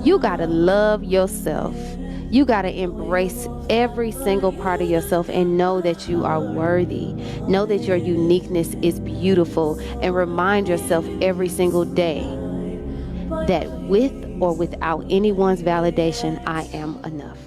You gotta love yourself. You gotta embrace every single part of yourself and know that you are worthy. Know that your uniqueness is beautiful, and remind yourself every single day that with or without anyone's validation, I am enough.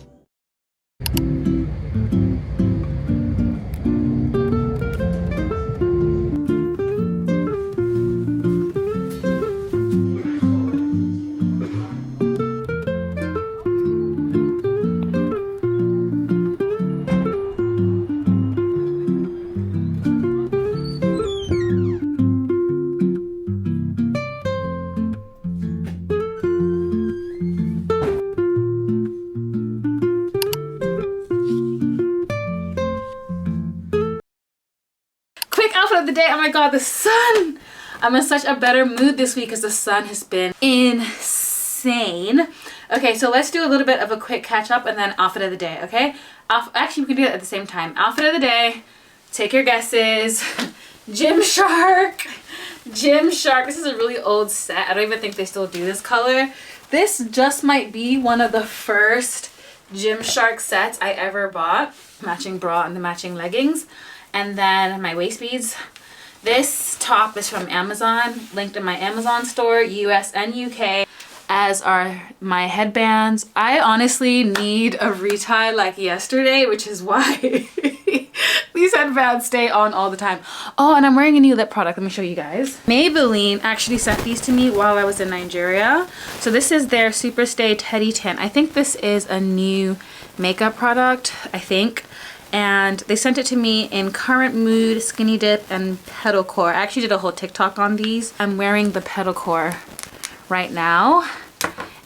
Outfit of the day. Oh my god, the sun. I'm in such a better mood this week because the sun has been insane. Okay, so let's do a little bit of a quick catch up and then outfit of the day. Okay, actually we can do it at the same time. Outfit of the day, take your guesses. Gymshark. This is a really old set. I don't even think they still do this color. This just might be one of the first Gymshark sets I ever bought. Matching bra and the matching leggings. And then my waist beads. This top is from Amazon, linked in my Amazon store, US and UK, as are my headbands. I honestly need a retie like yesterday, which is why these headbands stay on all the time. Oh, and I'm wearing a new lip product. Let me show you guys. Maybelline actually sent these to me while I was in Nigeria. So this is their Super Stay Teddy Tint. I think this is a new makeup product, I think. And they sent it to me in Current Mood, Skinny Dip, and Petal Core. I actually did a whole TikTok on these. I'm wearing the Petal Core right now.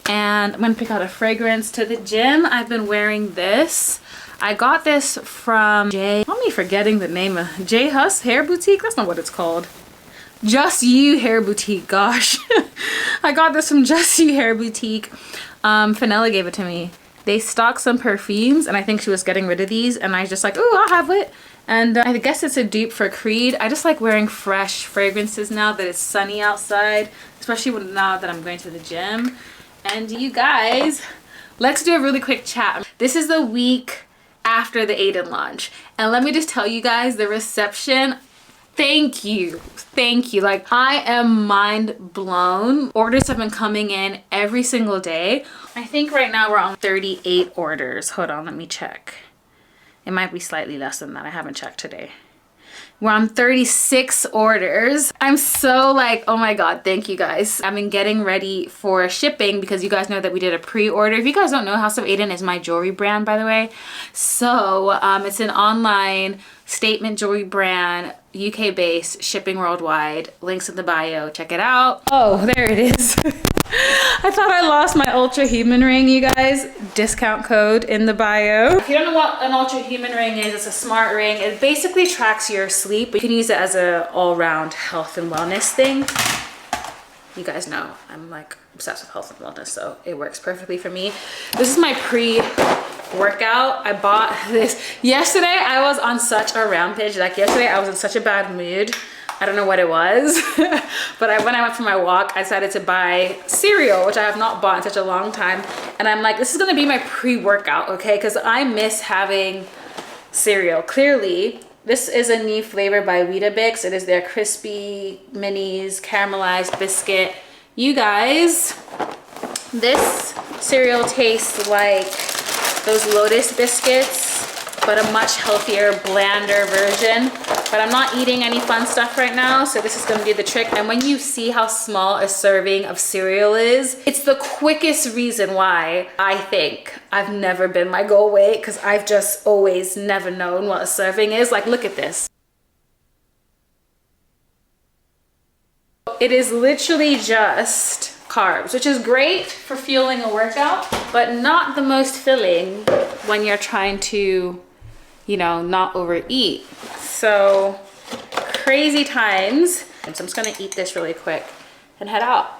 And I'm gonna pick out a fragrance to the gym. I've been wearing this. I got this from I'm forgetting the name of J Huss Hair Boutique. That's not what it's called. Just You Hair Boutique, gosh. I got this from Just You Hair Boutique. Fenella gave it to me. They stock some perfumes, and I think she was getting rid of these, and I was just like, oh, I'll have it. And I guess it's a dupe for Creed. I just like wearing fresh fragrances now that it's sunny outside, especially now that I'm going to the gym. And you guys, let's do a really quick chat. This is the week after the Adin launch, and let me just tell you guys, the reception, thank you. Like, I am mind blown. Orders have been coming in every single day. I think right now we're on 38 orders. Hold on, let me check. It might be slightly less than that. I haven't checked today. We're on 36 orders. I'm so like, oh my god, thank you guys. I've been getting ready for shipping because you guys know that we did a pre-order. If you guys don't know, House of Adin is my jewelry brand, by the way. So it's an online statement jewelry brand, UK based, shipping worldwide. Links in the bio, check it out. Oh, there it is. I thought I lost my Ultra Human ring, you guys. Discount code in the bio. If you don't know what an Ultra Human ring is, it's a smart ring. It basically tracks your sleep. You can use it as an all-round health and wellness thing. You guys know I'm like obsessed with health and wellness, so it works perfectly for me. This is my pre-workout. I bought this yesterday. I was on such a rampage. Like yesterday I was in such a bad mood. I don't know what it was, but when I went for my walk, I decided to buy cereal, which I have not bought in such a long time. And I'm like, this is gonna be my pre-workout, okay? Because I miss having cereal. Clearly, this is a new flavor by Weetabix. It is their crispy minis caramelized biscuit. You guys, this cereal tastes like those Lotus biscuits, but a much healthier, blander version. But I'm not eating any fun stuff right now, so this is gonna be the trick. And when you see how small a serving of cereal is, it's the quickest reason why I think I've never been my goal weight, because I've just always never known what a serving is. Like, look at this. It is literally just carbs, which is great for fueling a workout, but not the most filling when you're trying to, you know, not overeat. So crazy times. So I'm just gonna eat this really quick and head out.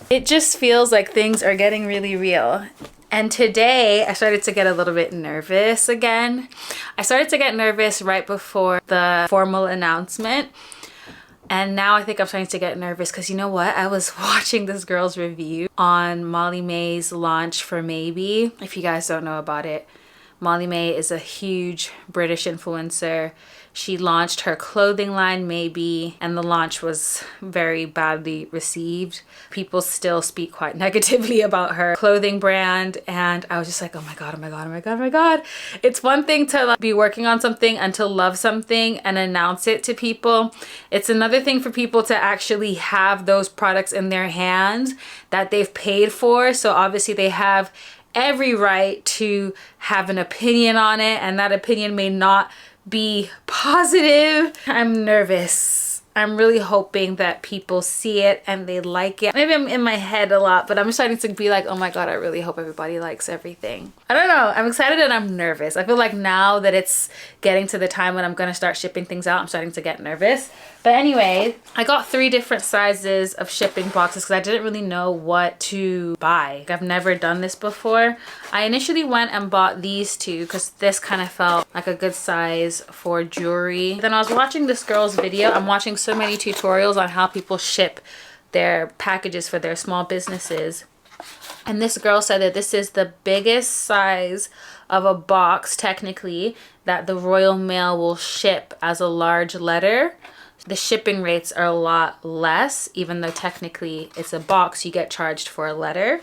It just feels like things are getting really real. And today I started to get a little bit nervous again. I started to get nervous right before the formal announcement. And now I think I'm starting to get nervous because you know what? I was watching this girl's review on Molly May's launch for Maybe. If you guys don't know about it, Molly May is a huge British influencer. She launched her clothing line Maybe, and the launch was very badly received. People still speak quite negatively about her clothing brand, and I was just like, oh my god, oh my god, oh my god, oh my god. It's one thing to be working on something and to love something and announce it to people. It's another thing for people to actually have those products in their hands that they've paid for. So obviously they have every right to have an opinion on it, and that opinion may not be positive. I'm nervous. I'm really hoping that people see it and they like it. Maybe I'm in my head a lot, but I'm starting to be like, oh my god, I really hope everybody likes everything. I don't know. I'm excited and I'm nervous. I feel like now that it's getting to the time when I'm gonna start shipping things out, I'm starting to get nervous. But anyway, I got 3 different sizes of shipping boxes because I didn't really know what to buy. I've never done this before. I initially went and bought these 2 because this kind of felt like a good size for jewelry. Then I was watching this girl's video. I'm watching so many tutorials on how people ship their packages for their small businesses. And this girl said that this is the biggest size of a box, technically, that the Royal Mail will ship as a large letter. The shipping rates are a lot less, even though technically it's a box, you get charged for a letter.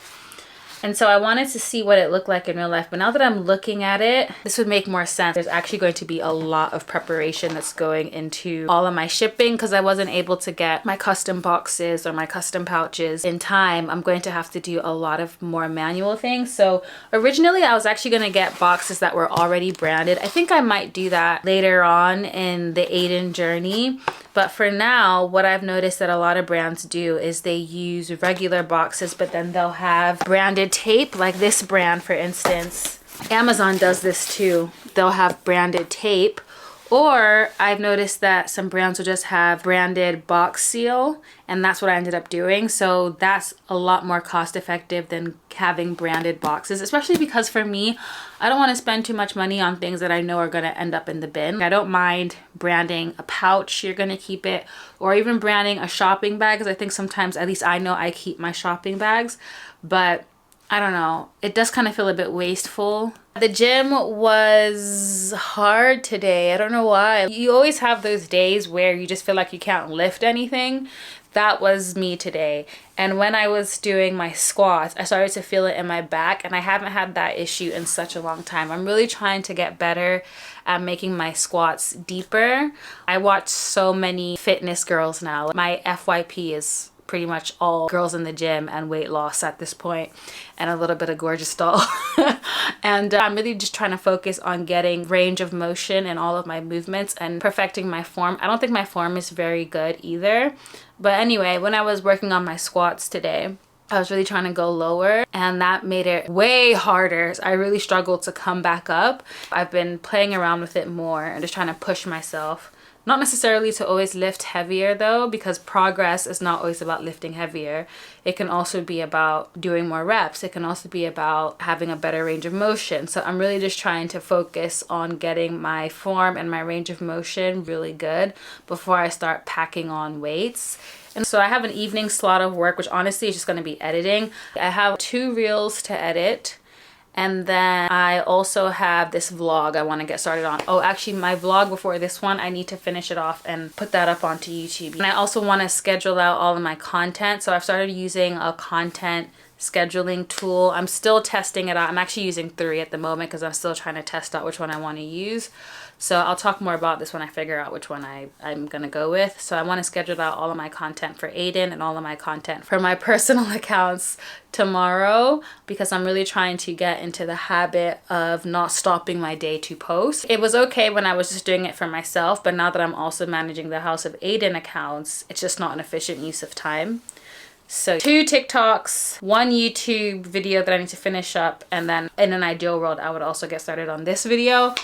And so I wanted to see what it looked like in real life. But now that I'm looking at it, this would make more sense. There's actually going to be a lot of preparation that's going into all of my shipping because I wasn't able to get my custom boxes or my custom pouches in time. I'm going to have to do a lot of more manual things. So originally I was actually going to get boxes that were already branded. I think I might do that later on in the Adin journey. But for now, what I've noticed that a lot of brands do is they use regular boxes, but then they'll have branded tape, like this brand, for instance. Amazon does this too. They'll have branded tape. Or I've noticed that some brands will just have branded box seal, and that's what I ended up doing. So that's a lot more cost effective than having branded boxes, especially because for me, I don't want to spend too much money on things that I know are going to end up in the bin. I don't mind branding a pouch, you're going to keep it, or even branding a shopping bag, because I think sometimes, at least I know I keep my shopping bags, but I don't know, it does kind of feel a bit wasteful. The gym was hard today. I don't know why. You always have those days where you just feel like you can't lift anything. That was me today. And when I was doing my squats, I started to feel it in my back, and I haven't had that issue in such a long time. I'm really trying to get better at making my squats deeper. I watch so many fitness girls now. My FYP is pretty much all girls in the gym and weight loss at this point, and a little bit of gorgeous doll. And I'm really just trying to focus on getting range of motion in all of my movements and perfecting my form. I don't think my form is very good either. But anyway, when I was working on my squats today, I was really trying to go lower, and that made it way harder. I really struggled to come back up. I've been playing around with it more and just trying to push myself. Not necessarily to always lift heavier though, because progress is not always about lifting heavier. It can also be about doing more reps. It can also be about having a better range of motion. So I'm really just trying to focus on getting my form and my range of motion really good before I start packing on weights. And so I have an evening slot of work, which honestly is just going to be editing. I have 2 reels to edit, And then I also have this vlog I want to get started on. Oh, actually my vlog before this one, I need to finish it off and put that up onto YouTube. And I also want to schedule out all of my content. So I've started using a content scheduling tool. I'm still testing it out. I'm actually using 3 at the moment because I'm still trying to test out which one I want to use. So I'll talk more about this when I figure out which one I'm gonna go with. So I want to schedule out all of my content for Adin and all of my content for my personal accounts tomorrow, because I'm really trying to get into the habit of not stopping my day to post. It was okay when I was just doing it for myself, but now that I'm also managing the House of Adin accounts, it's just not an efficient use of time. So 2 TikToks, 1 YouTube video that I need to finish up, and then in an ideal world, I would also get started on this video.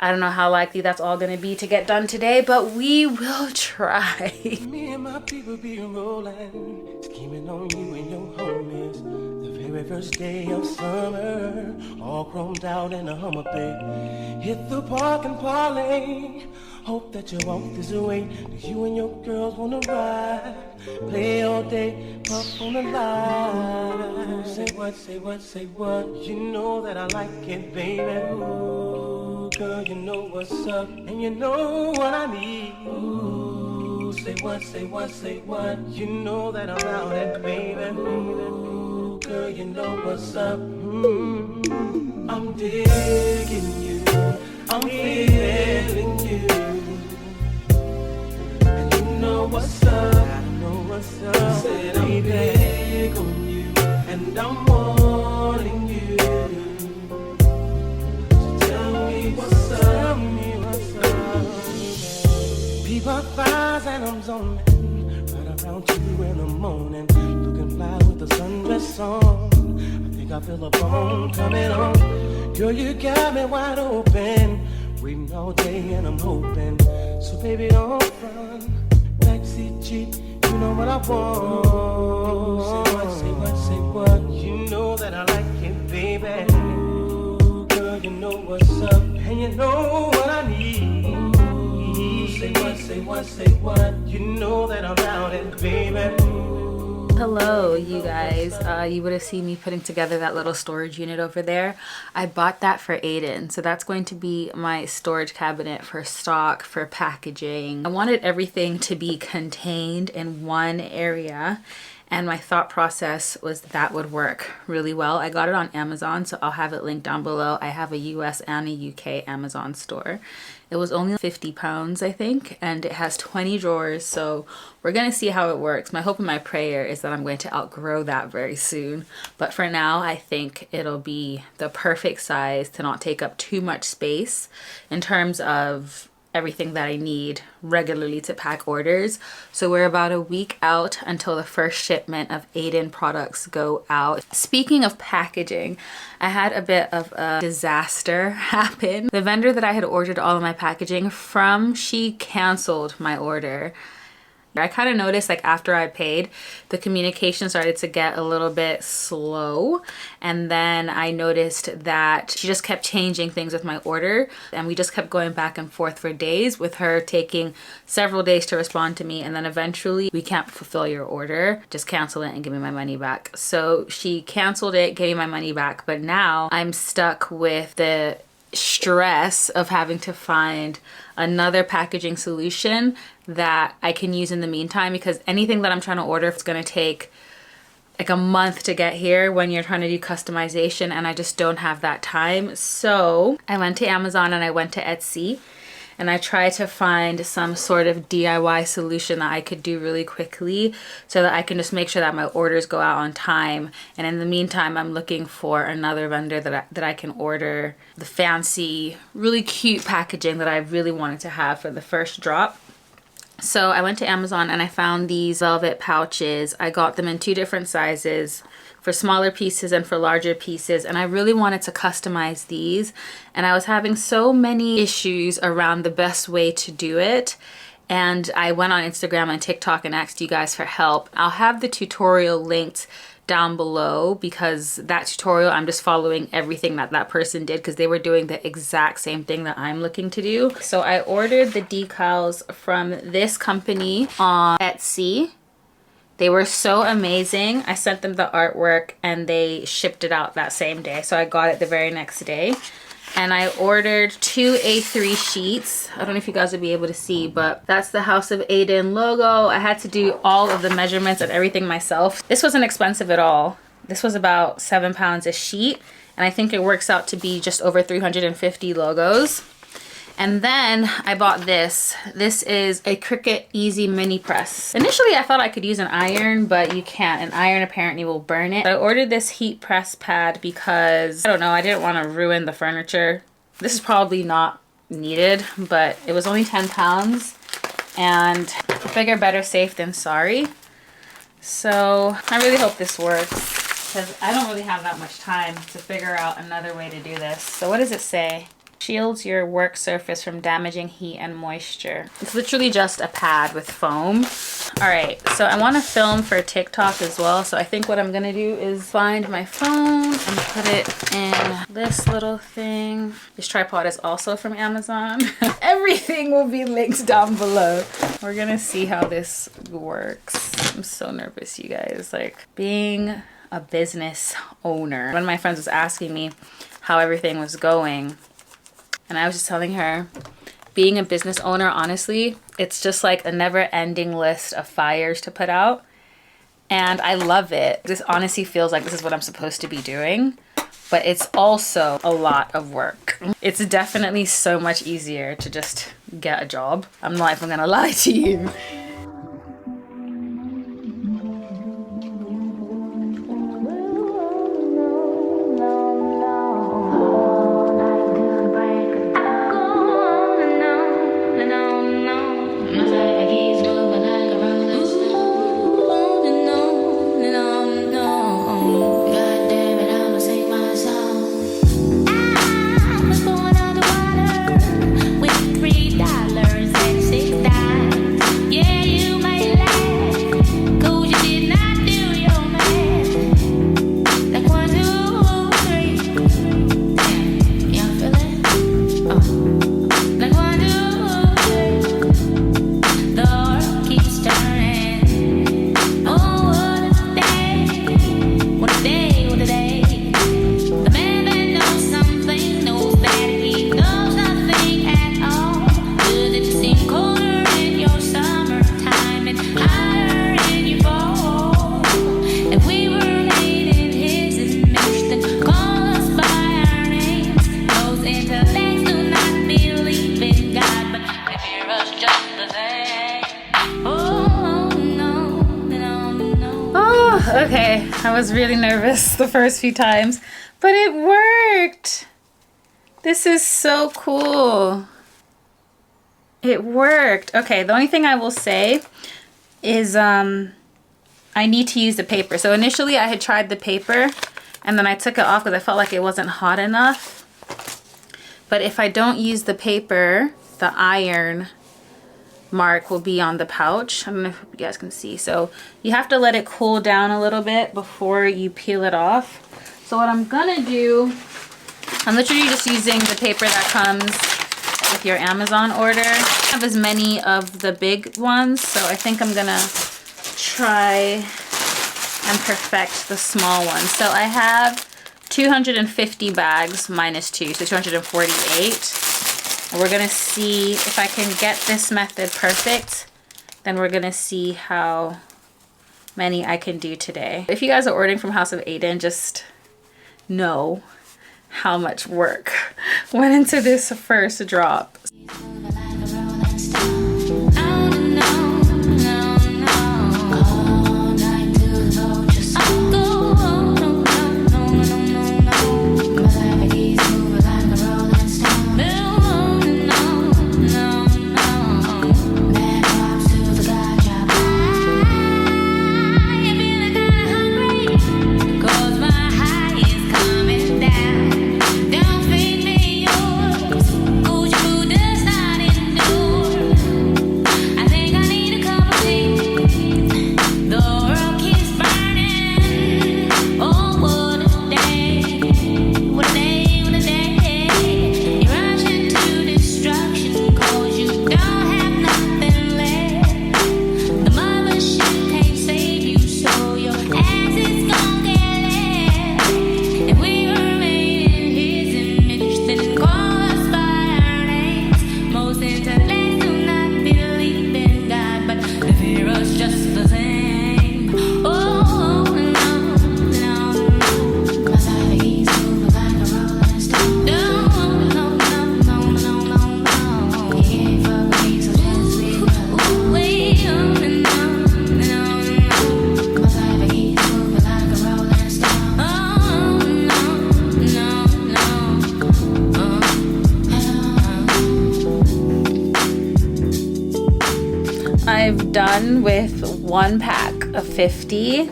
I don't know how likely that's all gonna be to get done today, but we will try. Me and my people be rolling, scheming on you and your homies. The very first day of summer, all chromed out in a Hummer bay. Hit the park and parlay. Hope that you walk this way. You and your girls wanna ride, play all day, puff on the line. Say what, say what, say what. You know that I like it, baby. Ooh, girl, you know what's up, and you know what I need. Ooh, say what, say what, say what. You know that I'm out there, baby. Ooh, girl, you know what's up. I'm digging you, I'm feeling you, and you know what's up. I know what's up. Said I'm big on you, and I'm wanting you. What's up? Tell me what's up. People thighs and I'm zoning right around 2 in the morning, looking fly with the sundress on. I think I feel a bone coming on. Girl, you got me wide open, waiting all day and I'm hoping. So baby, don't run, backseat cheat. You know what I want. Say what, say what, say what. You know that I like it, baby. You know what's up, and you know what I need. Ooh, say what, say what, say what. You know that I'm out and baby. Hello, you guys. You would have seen me putting together that little storage unit over there. I bought that for Adin, so that's going to be my storage cabinet for stock, for packaging. I wanted everything to be contained in one area, and my thought process was that would work really well. I got it on Amazon, so I'll have it linked down below. I have a US and a UK Amazon store. It was only £50, I think, and it has 20 drawers, so we're gonna see how it works. My hope and my prayer is that I'm going to outgrow that very soon. But for now, I think it'll be the perfect size to not take up too much space in terms of everything that I need regularly to pack orders. So we're about a week out until the first shipment of Adin products go out. Speaking of packaging, I had a bit of a disaster happen. The vendor that I had ordered all of my packaging from, she canceled my order. I kind of noticed, like, after I paid, the communication started to get a little bit slow, and then I noticed that she just kept changing things with my order, and we just kept going back and forth for days, with her taking several days to respond to me, and then eventually, we can't fulfill your order, just cancel it and give me my money back. So she canceled it, gave me my money back, but now I'm stuck with the stress of having to find another packaging solution that I can use in the meantime, because anything that I'm trying to order is going to take like a month to get here when you're trying to do customization, and I just don't have that time. So I went to Amazon and I went to Etsy, and I tried to find some sort of DIY solution that I could do really quickly so that I can just make sure that my orders go out on time. And in the meantime, I'm looking for another vendor that I can order the fancy, really cute packaging that I really wanted to have for the first drop. So I went to Amazon and I found these velvet pouches. I got them in 2 different sizes, for smaller pieces and for larger pieces, and I really wanted to customize these, and I was having so many issues around the best way to do it, and I went on Instagram and TikTok and asked you guys for help. I'll have the tutorial linked down below, because that tutorial, I'm just following everything that person did, because they were doing the exact same thing that I'm looking to do. So I ordered the decals from this company on Etsy. They were so amazing. I sent them the artwork and they shipped it out that same day. So I got it the very next day. And I ordered 2 A3 sheets. I don't know if you guys will be able to see, but that's the House of Adin logo. I had to do all of the measurements and everything myself. This wasn't expensive at all. This was about £7 a sheet. And I think it works out to be just over 350 logos. And then I bought this. This is a Cricut Easy Mini Press. Initially I thought I could use an iron, but you can't. An iron apparently will burn it. I ordered this heat press pad because, I don't know, I didn't want to ruin the furniture. This is probably not needed, but it was only £10. And I figure better safe than sorry. So I really hope this works, because I don't really have that much time to figure out another way to do this. So what does it say? Shields your work surface from damaging heat and moisture. It's literally just a pad with foam. All right, so I want to film for TikTok as well. So I think what I'm gonna do is find my phone and put it in this little thing. This tripod is also from Amazon. Everything will be linked down below. We're gonna see how this works. I'm so nervous, you guys. Like, being a business owner. One of my friends was asking me how everything was going. And I was just telling her, being a business owner, honestly, it's just like a never-ending list of fires to put out. And I love it. This honestly feels like this is what I'm supposed to be doing. But it's also a lot of work. It's definitely so much easier to just get a job. I'm not even gonna lie to you. Okay, I was really nervous the first few times, but it worked. This is so cool. It worked. Okay, the only thing I will say is I need to use the paper. So initially I had tried the paper and then I took it off because I felt like it wasn't hot enough. But if I don't use the paper, the iron mark will be on the pouch. I don't know if you guys can see. So you have to let it cool down a little bit before you peel it off. So what I'm gonna do, I'm literally just using the paper that comes with your Amazon order. I have as many of the big ones, so I think I'm gonna try and perfect the small ones. So I have 250 bags minus 2, so 248. We're gonna see if I can get this method perfect, then we're gonna see how many I can do today. If you guys are ordering from House of Adin, just know how much work went into this first drop. Don't feed me yours, 'cause you I've done with one pack of 50,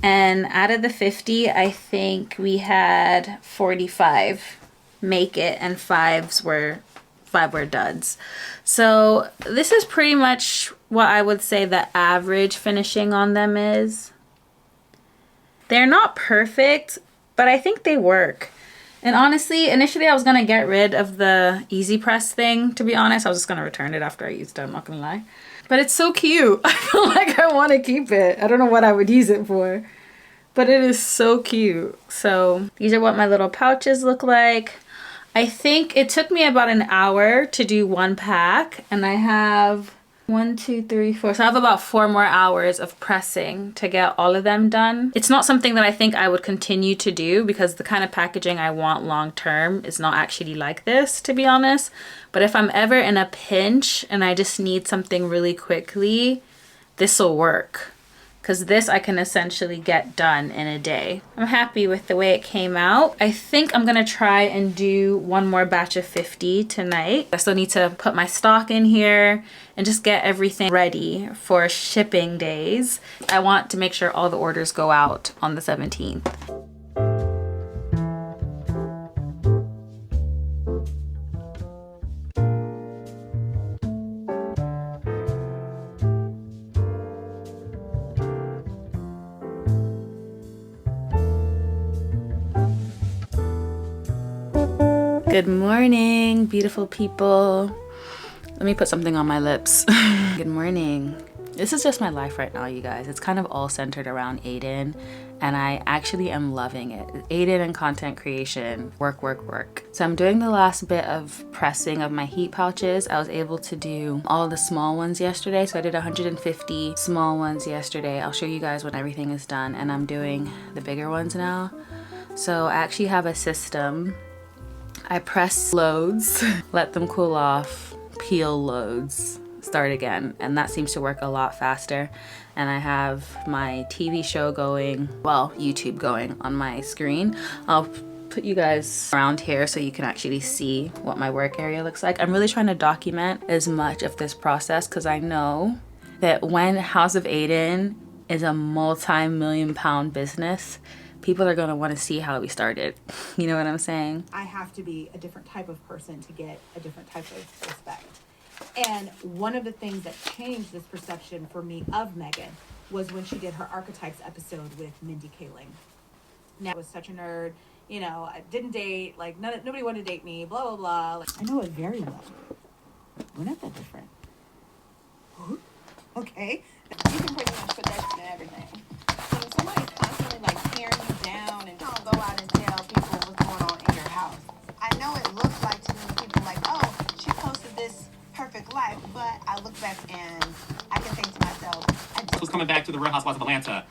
and out of the 50, I think we had 45 make it, and 5 were duds. So this is pretty much what I would say the average finishing on them is. They're not perfect, but I think they work. And honestly, initially I was gonna get rid of the easy press thing, to be honest. I was just gonna return it after I used it, I'm not gonna lie. But it's so cute. I feel like I wanna keep it. I don't know what I would use it for, but it is so cute. So these are what my little pouches look like. I think it took me about an hour to do one pack, and I have 1, 2, 3, 4. So I have about 4 more hours of pressing to get all of them done. It's not something that I think I would continue to do because the kind of packaging I want long term is not actually like this, to be honest. But if I'm ever in a pinch and I just need something really quickly, this will work. Because this I can essentially get done in a day. I'm happy with the way it came out. I think I'm gonna try and do one more batch of 50 tonight. I still need to put my stock in here and just get everything ready for shipping days. I want to make sure all the orders go out on the 17th. Good morning, beautiful people. Let me put something on my lips. Good morning. This is just my life right now, you guys. It's kind of all centered around Adin, and I actually am loving it. Adin and content creation, work, work, work. So I'm doing the last bit of pressing of my heat pouches. I was able to do all the small ones yesterday. So I did 150 small ones yesterday. I'll show you guys when everything is done, and I'm doing the bigger ones now. So I actually have a system. I press loads, let them cool off, peel loads, start again. And that seems to work a lot faster. And I have my TV show going, well, YouTube going on my screen. I'll put you guys around here so you can actually see what my work area looks like. I'm really trying to document as much of this process because I know that when House of Adin is a multi-million-pound business, people are going to want to see how we started. You know what I'm saying? I have to be a different type of person to get a different type of respect. And one of the things that changed this perception for me of Megan was when she did her archetypes episode with Mindy Kaling. Now I was such a nerd, you know, I didn't date, like nobody wanted to date me, blah, blah, blah. Like, I know it very well. We're not that different. Okay. You can pretty much put that in everything. So if somebody's constantly like tearing you down and don't go out and tell people what's going on in your house. I know it looks like to me people like, oh, she posted this perfect life, but I look back and I can think to myself, I was coming back to the Real Housewives of Atlanta.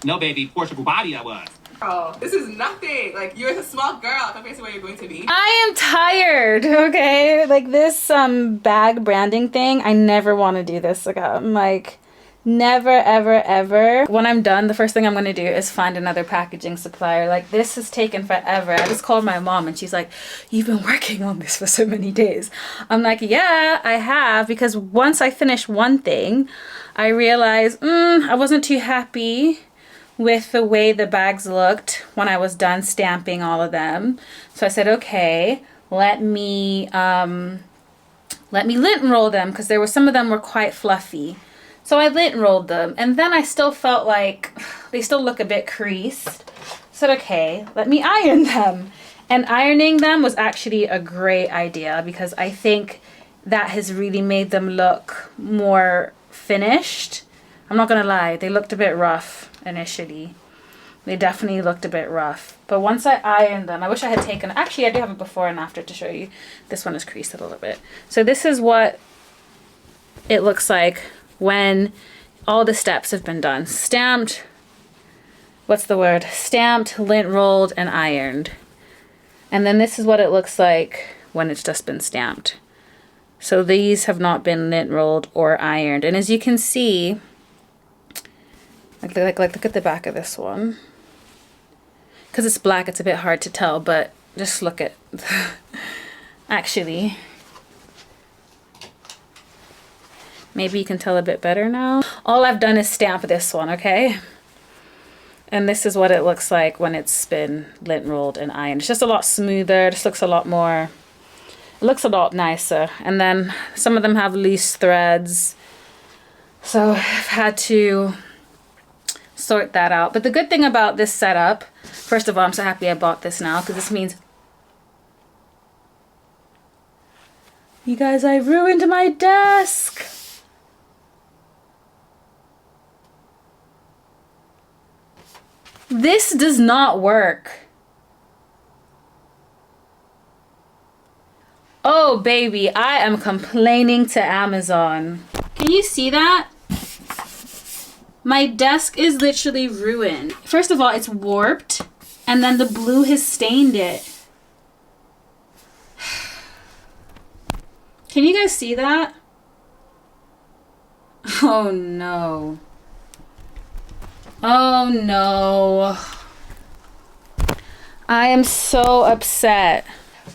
No, baby, Portia Bubati I was. Oh, this is nothing. Like, you're a small girl compared to where you're going to be. I am tired, okay? Like this bag branding thing, I never want to do this again. Like, never, ever, ever. When I'm done, the first thing I'm going to do is find another packaging supplier. Like, this has taken forever. I just called my mom and she's like, you've been working on this for so many days. I'm like, yeah, I have. Because once I finished one thing, I realized I wasn't too happy with the way the bags looked when I was done stamping all of them. So I said, okay, let me lint roll them because there were some of them were quite fluffy. So I lint rolled them, and then I still felt like they still look a bit creased. I said, okay, let me iron them. And ironing them was actually a great idea because I think that has really made them look more finished. I'm not gonna lie, they looked a bit rough initially. They definitely looked a bit rough. But once I ironed them, I wish I had taken, actually I do have a before and after to show you. This one is creased a little bit. So this is what it looks like when all the steps have been done. Stamped, what's the word? Stamped, lint rolled, and ironed. And then this is what it looks like when it's just been stamped. So these have not been lint rolled or ironed. And as you can see, like look at the back of this one. Because it's black, it's a bit hard to tell, but just look at, actually, Maybe you can tell a bit better now. All I've done is stamp this one, okay? And this is what it looks like when it's been lint rolled and ironed. It's just a lot smoother. This looks a lot more, it looks a lot nicer. And then some of them have loose threads. So I've had to sort that out. But the good thing about this setup, first of all, I'm so happy I bought this now because this means, you guys, I ruined my desk. This does not work. Oh baby, I am complaining to Amazon. Can you see that? My desk is literally ruined. First of all, it's warped, and then the blue has stained it. Can you guys see that? Oh no. Oh no. I am so upset.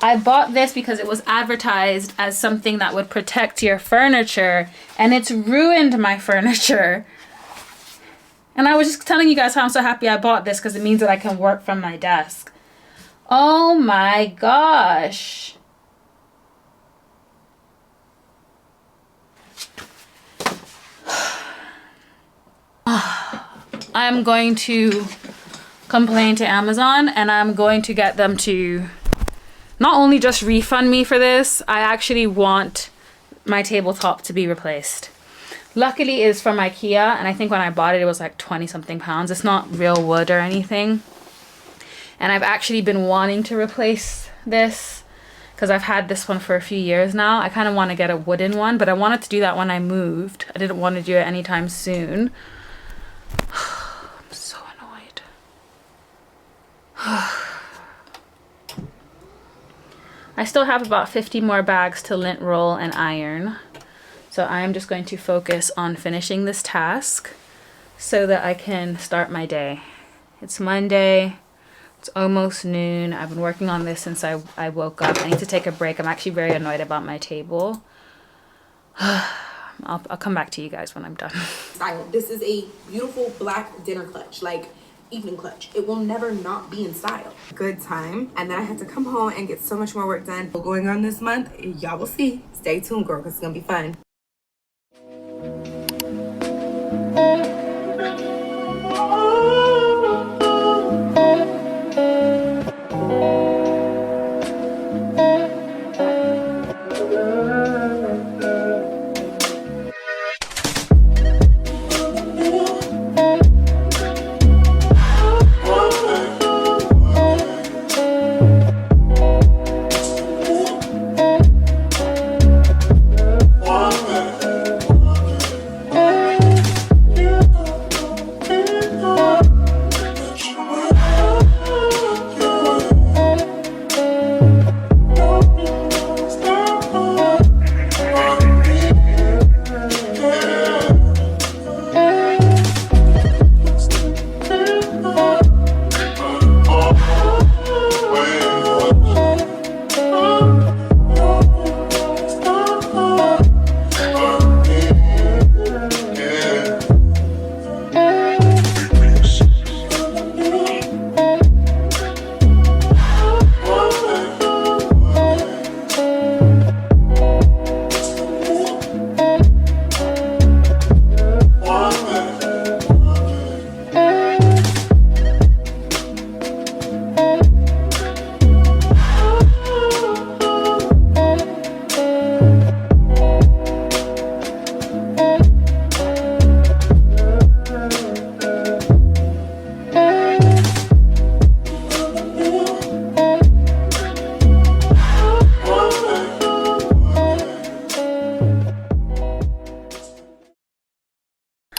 I bought this because it was advertised as something that would protect your furniture, and it's ruined my furniture. And I was just telling you guys how I'm so happy I bought this because it means that I can work from my desk. Oh my gosh. I'm going to complain to Amazon, and I'm going to get them to not only just refund me for this, I actually want my tabletop to be replaced. Luckily it's from IKEA, and I think when I bought it, it was like 20 something pounds. It's not real wood or anything. And I've actually been wanting to replace this because I've had this one for a few years now. I kind of want to get a wooden one, but I wanted to do that when I moved. I didn't want to do it anytime soon. I'm so annoyed. I still have about 50 more bags to lint roll and iron. So I'm just going to focus on finishing this task so that I can start my day. It's Monday. It's almost noon. I've been working on this since I woke up. I need to take a break. I'm actually very annoyed about my table. I'll come back to you guys when I'm done. Style. This is a beautiful black dinner clutch, like evening clutch. It will never not be in style. Good time. And then I had to come home and get so much more work done. Going on this month, y'all will see. Stay tuned, girl, because it's gonna be fun.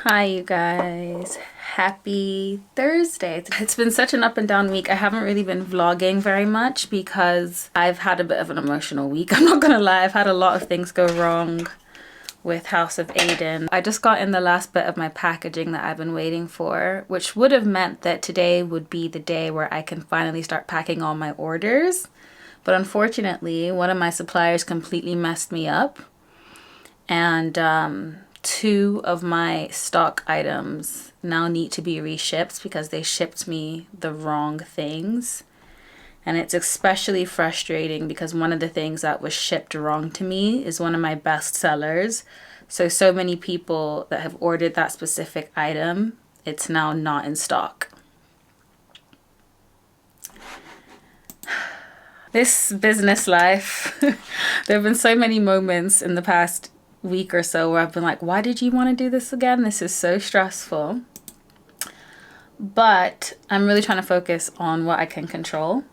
Hi you guys, happy Thursday. It's been such an up and down week. I haven't really been vlogging very much because I've had a bit of an emotional week. I'm not gonna lie, I've had a lot of things go wrong with House of Adin. I just got in the last bit of my packaging that I've been waiting for, which would have meant that today would be the day where I can finally start packing all my orders. But unfortunately, one of my suppliers completely messed me up. And 2 of my stock items now need to be reshipped because they shipped me the wrong things. And it's especially frustrating because one of the things that was shipped wrong to me is one of my best sellers. So many people that have ordered that specific item, it's now not in stock. This business life, there have been so many moments in the past week or so where I've been like, why did you want to do this again? This is so stressful. But I'm really trying to focus on what I can control.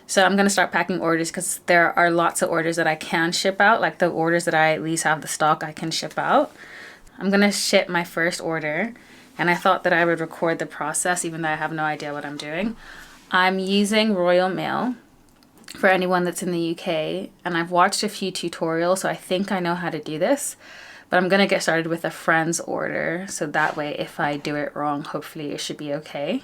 So I'm going to start packing orders because there are lots of orders that I can ship out. Like the orders that I at least have the stock I can ship out. I'm going to ship my first order. And I thought that I would record the process even though I have no idea what I'm doing. I'm using Royal Mail for anyone that's in the UK. And I've watched a few tutorials, so I think I know how to do this. But I'm going to get started with a friend's order. So that way, if I do it wrong, hopefully it should be okay.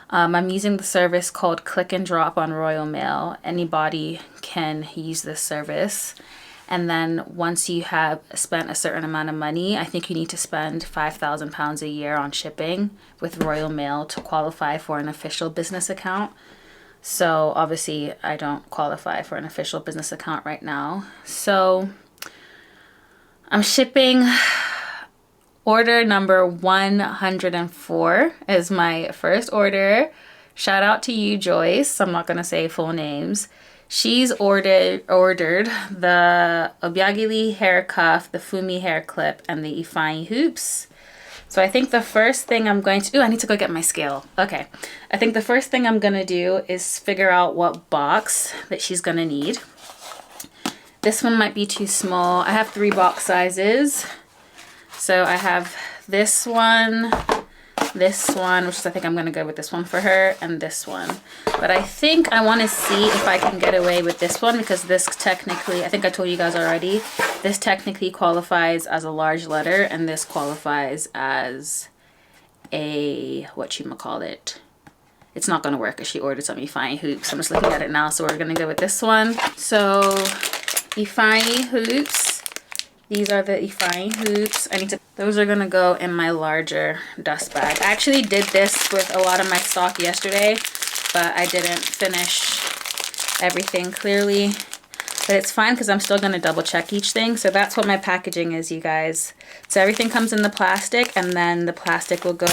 I'm using the service called Click and Drop on Royal Mail. Anybody can use this service. And then once you have spent a certain amount of money, I think you need to spend £5,000 a year on shipping with Royal Mail to qualify for an official business account. So obviously I don't qualify for an official business account right now. So I'm shipping. Order number 104 is my first order. Shout out to you, Joyce. I'm not going to say full names. She's ordered the Obiageli hair cuff, the Fumi hair clip, and the Ifeyinwa hoops. So I think the first thing I'm going to do, I need to go get my scale. Okay. I think the first thing I'm going to do is figure out what box that she's going to need. This one might be too small. I have 3 box sizes. So I have this one, which is I think I'm going to go with this one for her, and this one. But I think I want to see if I can get away with this one because this technically, I think I told you guys already, this technically qualifies as a large letter and this qualifies as a, whatchamacallit. It's not going to work if she ordered some Ifeyinwa hoops. I'm just looking at it now, so we're going to go with this one. So Ifeyinwa hoops. These are the Ifeyinwa hoops. Those are gonna go in my larger dust bag. I actually did this with a lot of my stock yesterday, but I didn't finish everything clearly. But it's fine because I'm still gonna double check each thing. So that's what my packaging is, you guys. So everything comes in the plastic and then the plastic will go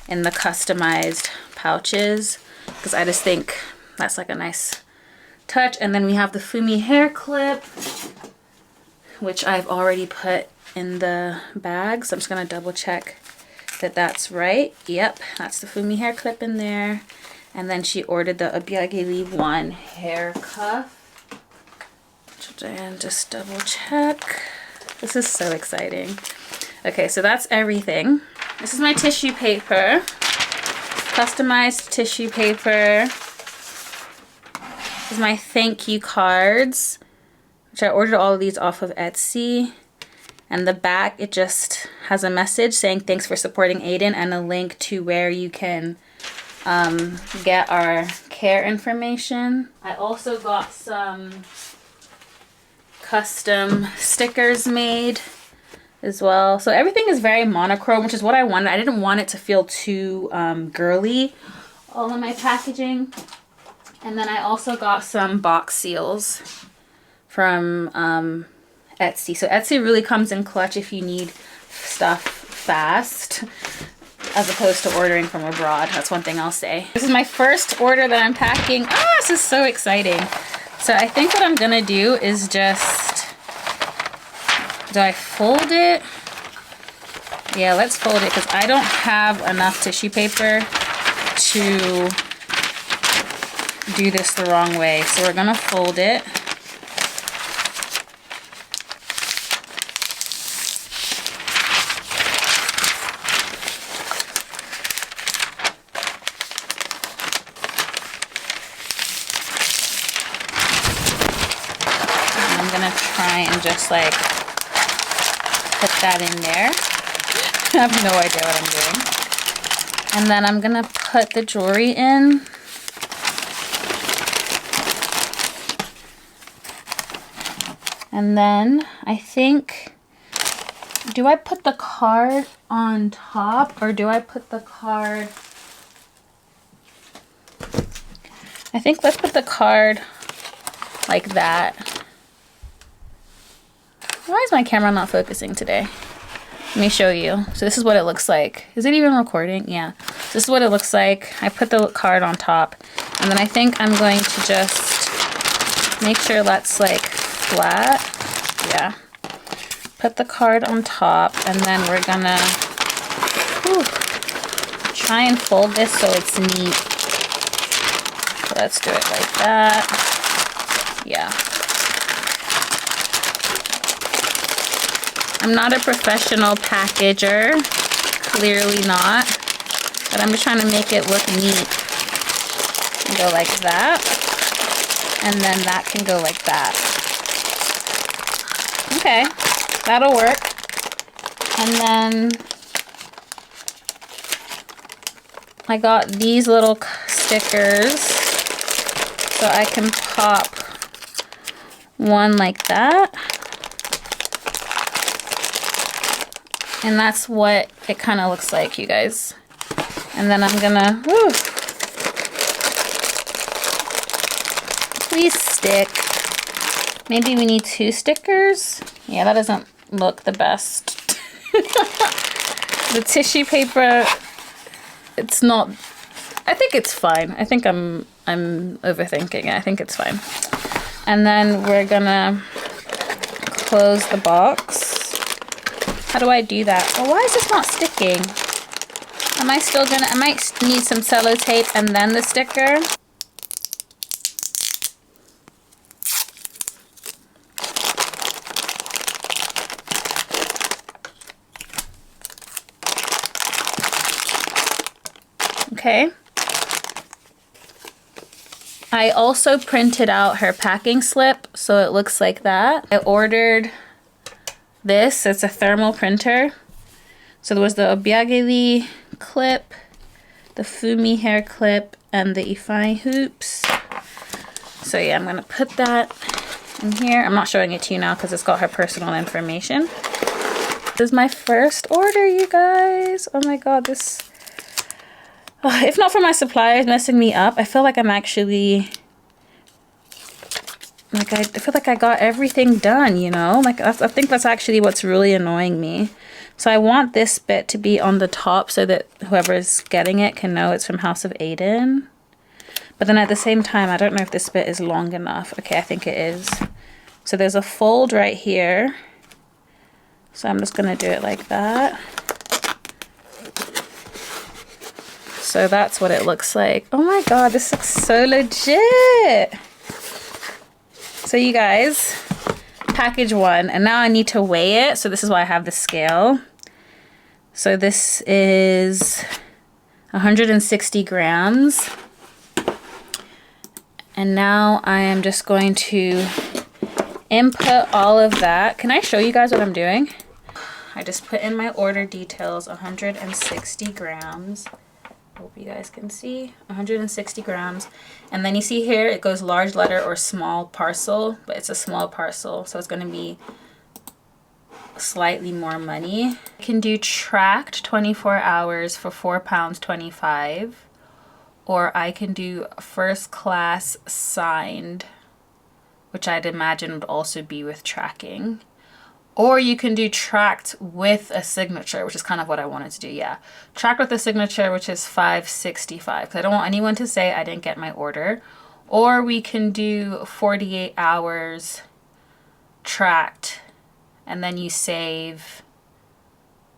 in the customized pouches because I just think that's like a nice touch. And then we have the Fumi hair clip, which I've already put in the bag. So I'm just going to double check that that's right. Yep, that's the Fumi hair clip in there. And then she ordered the Obiageli one hair cuff. And just double check. This is so exciting. Okay, so that's everything. This is my tissue paper. Customized tissue paper. This is my thank you cards, which I ordered all of these off of Etsy. And the back, it just has a message saying thanks for supporting Adin and a link to where you can get our care information. I also got some custom stickers made as well. So everything is very monochrome, which is what I wanted. I didn't want it to feel too girly, all of my packaging. And then I also got some box seals from Etsy. So Etsy really comes in clutch if you need stuff fast as opposed to ordering from abroad. That's one thing I'll say. This is my first order that I'm packing. Ah, this is so exciting. So I think what I'm gonna do is just, do I fold it? Yeah, let's fold it because I don't have enough tissue paper to do this the wrong way. So we're gonna fold it. And just like put that in there. I have no idea what I'm doing. And then I'm gonna put the jewelry in. And then I think do I put the card on top or do I put the card? I think let's put the card like that. Why is my camera not focusing today? Let me show you. So this is what it looks like. Is it even recording? Yeah. This is what it looks like. I put the card on top. And then I think I'm going to just make sure that's like flat. Yeah. Put the card on top. And then we're gonna try and fold this so it's neat. So let's do it like that. Yeah. I'm not a professional packager, clearly not, but I'm just trying to make it look neat. And go like that, and then that can go like that. Okay, that'll work. And then I got these little stickers, so I can pop one like that. And that's what it kind of looks like, you guys. And then I'm gonna, please stick. Maybe we need 2 stickers. Yeah, that doesn't look the best. The tissue paper, it's not, I think it's fine. I think I'm overthinking it. I think it's fine. And then we're gonna close the box. How do I do that? Well, why is this not sticking? Am I still gonna, I might need some sellotape and then the sticker. Okay. I also printed out her packing slip, so it looks like that. I ordered this, it's a thermal printer. So there was the Obiageli clip, the Fumi hair clip, and the Ifeyinwa hoops. So yeah, I'm gonna put that in here. I'm not showing it to you now because it's got her personal information. This is my first order, you guys. Oh my god, this, if not for my suppliers messing me up, I feel like I'm actually, like, I feel like I got everything done, you know? Like, I think that's actually what's really annoying me. So I want this bit to be on the top so that whoever's getting it can know it's from House of Adin. But then at the same time, I don't know if this bit is long enough. Okay, I think it is. So there's a fold right here. So I'm just gonna do it like that. So that's what it looks like. Oh my god, this looks so legit. So you guys, package 1, and now I need to weigh it. So this is why I have the scale. So this is 160 grams. And now I am just going to input all of that. Can I show you guys what I'm doing? I just put in my order details, 160 grams. Hope you guys can see, 160 grams. And then you see here, it goes large letter or small parcel, but it's a small parcel. So it's gonna be slightly more money. I can do tracked 24 hours for £4.25, or I can do first class signed, which I'd imagine would also be with tracking. Or you can do tracked with a signature, which is kind of what I wanted to do, yeah. Tracked with a signature, which is $5.65, because I don't want anyone to say I didn't get my order. Or we can do 48 hours tracked, and then you save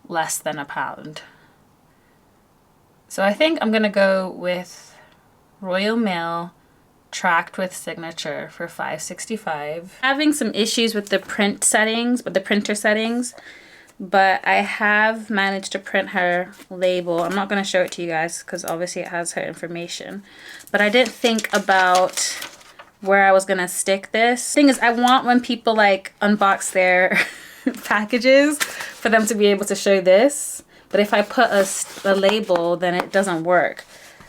less than £1. So I think I'm gonna go with Royal Mail tracked with signature for $5.65. Having some issues with the print settings, with the printer settings, but I have managed to print her label. I'm not going to show it to you guys because obviously it has her information, but I didn't think about where I was going to stick this. Thing is, I want when people like unbox their packages for them to be able to show this, but if I put a label, then it doesn't work.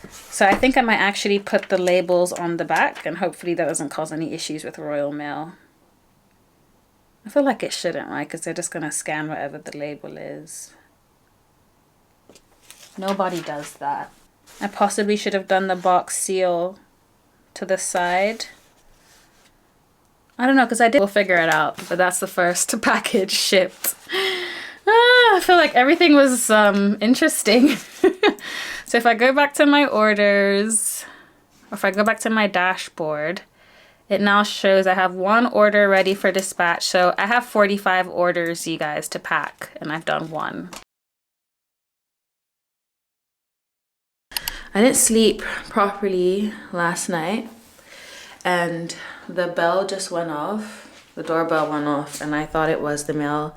So I think I might actually put the labels on the back, and hopefully that doesn't cause any issues with Royal Mail. I feel like it shouldn't, right? Because they're just going to scan whatever the label is. Nobody does that. I possibly should have done the box seal to the side. I don't know, because I did. We'll figure it out. But that's the first package shipped. I feel like everything was interesting. So if I go back to my orders, or if I go back to my dashboard, it now shows I have 1 order ready for dispatch. So I have 45 orders, you guys, to pack, and I've done 1. I didn't sleep properly last night, and the bell just went off. The doorbell went off, and I thought it was the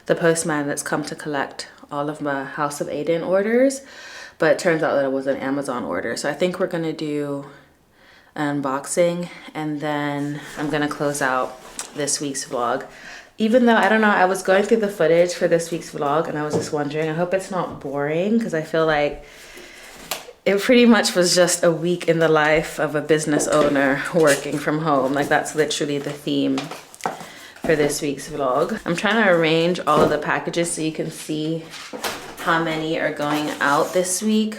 postman that's come to collect all of my House of Adin orders, but it turns out that it was an Amazon order. So I think we're gonna do unboxing, and then I'm gonna close out this week's vlog. Even though, I don't know, I was going through the footage for this week's vlog and I was just wondering, I hope it's not boring, because I feel like it pretty much was just a week in the life of a business owner working from home. Like, that's literally the theme for this week's vlog. I'm trying to arrange all of the packages so you can see how many are going out this week.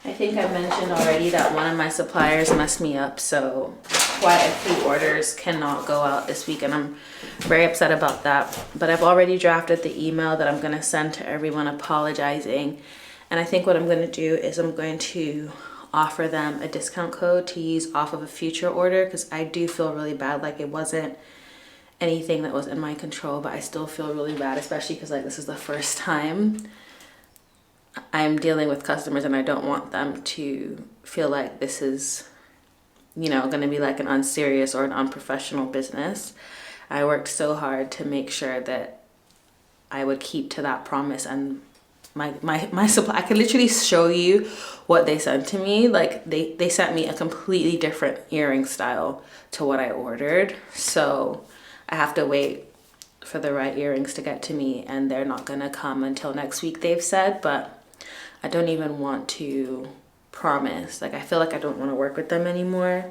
I think I mentioned already that one of my suppliers messed me up, so quite a few orders cannot go out this week, and I'm very upset about that. But I've already drafted the email that I'm going to send to everyone apologizing, and I think what I'm going to do is I'm going to offer them a discount code to use off of a future order, because I do feel really bad. Like, it wasn't anything that was in my control, but I still feel really bad, especially because, like, this is the first time I'm dealing with customers, and I don't want them to feel like this is, you know, going to be like an unserious or an unprofessional business. I worked so hard to make sure that I would keep to that promise, and my supply, I could literally show you what they sent to me. Like, they sent me a completely different earring style to what I ordered, so I have to wait for the right earrings to get to me, and they're not gonna come until next week, they've said. But I don't even want to promise. Like, I feel like I don't want to work with them anymore.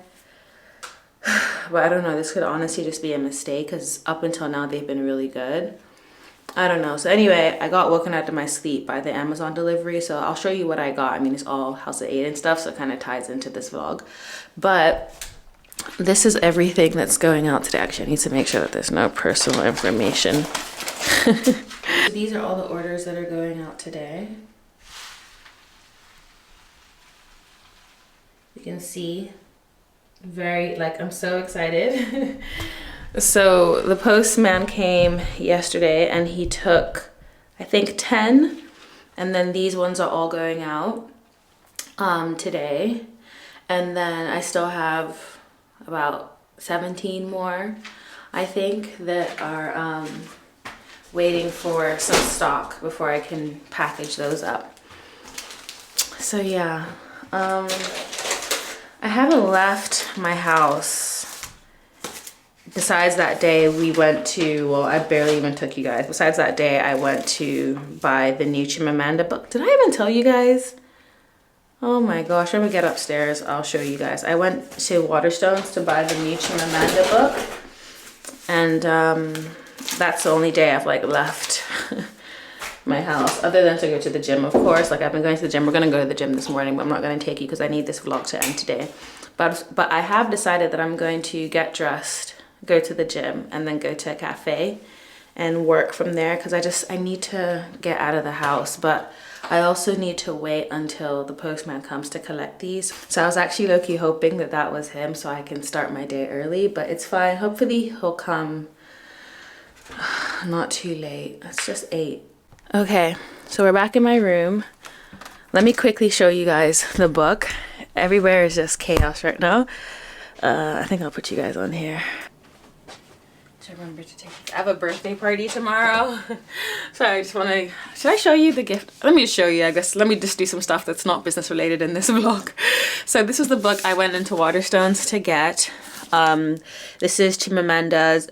But I don't know, this could honestly just be a mistake, because up until now they've been really good. I don't know. So anyway, I got woken out of my sleep by the Amazon delivery, so I'll show you what I got. I mean, it's all House of Adin stuff, so it kind of ties into this vlog. But this is everything that's going out today. Actually, I need to make sure that there's no personal information. These are all the orders that are going out today. You can see, I'm so excited. So the postman came yesterday and he took, I think, 10, and then these ones are all going out today. And then I still have about 17 more, I think, that are waiting for some stock before I can package those up. So yeah, I haven't left my house. Besides that day we went to, well, I barely even took you guys. Besides that day I went to buy the new Chimamanda book. Did I even tell you guys? Oh my gosh, when we get upstairs, I'll show you guys. I went to Waterstones to buy the new Chimamanda book. And that's the only day I've like left my house, other than to go to the gym, of course. Like, I've been going to the gym. We're gonna go to the gym this morning, but I'm not gonna take you because I need this vlog to end today. But I have decided that I'm going to get dressed, go to the gym, and then go to a cafe and work from there, because I need to get out of the house. But I also need to wait until the postman comes to collect these. So I was actually low-key hoping that that was him so I can start my day early, but it's fine. Hopefully he'll come not too late. It's just 8. Okay, so we're back in my room. Let me quickly show you guys the book. Everywhere is just chaos right now. I think I'll put you guys on here. To remember to take it. I have a birthday party tomorrow. So I just want to, should I show you the gift? Let me just show you, I guess. Let me just do some stuff that's not business related in this vlog. So this is the book I went into Waterstones to get. This is Chimamanda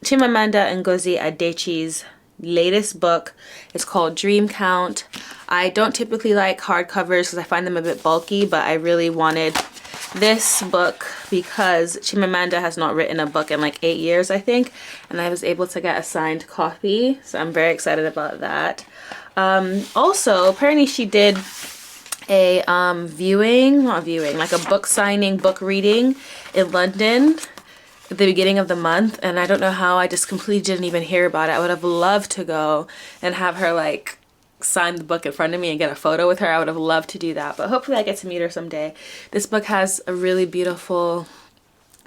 Ngozi Adichie's latest book. It's called Dream Count. I don't typically like hardcovers because I find them a bit bulky, but I really wanted this book because Chimamanda has not written a book in like 8 years, I think, and I was able to get a signed copy, so I'm very excited about that. Also, apparently she did a like a book signing, book reading in London at the beginning of the month, and I don't know how I just completely didn't even hear about it. I would have loved to go and have her like sign the book in front of me and get a photo with her. I would have loved to do that, but hopefully I get to meet her someday. This book has a really beautiful